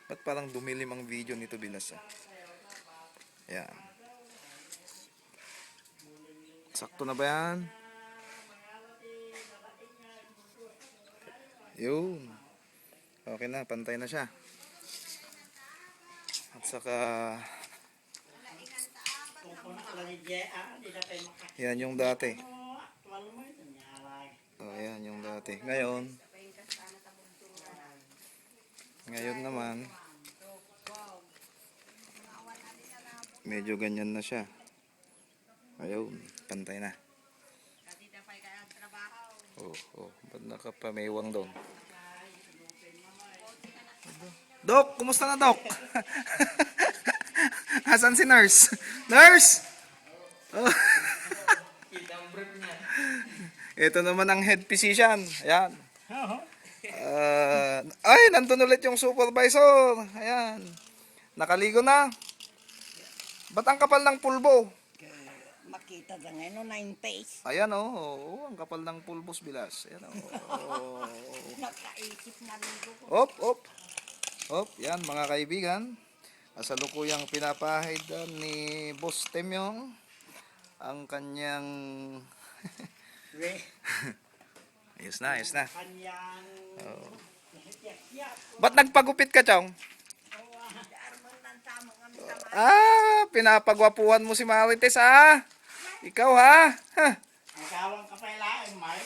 Ba't parang dumilim ang video nito bilas ah? Ayan. Sakto na ba yan? Yun. Okay na, pantay na siya. At saka yan yung dati. Oh, yan yung dati. Ngayon naman medyo ganyan na siya. Ayun, pantay na. Ba't nakapamewang doon? Dok, kumusta na, Dok? Asan si nurse? Nurse! Oh. Ito naman ang head physician. Ayan. Ay, nandun ulit yung supervisor. Ayan. Nakaligo na. Ba't ang kapal ng pulbo? Makita ka ngayon, 90s. Ayan ang kapal ng pulbos bilas. Ayan Nakaisip na ligo ko. Op, yan mga kaibigan. Kasalukuyang pinapahid ni Boss Temyong ang kanyang ayos na. Ba't nagpagupit ka, Chong? Pinapagwapuhan mo si Marites, ha? Ikaw, ha? Ang kawang kapailain, Mark.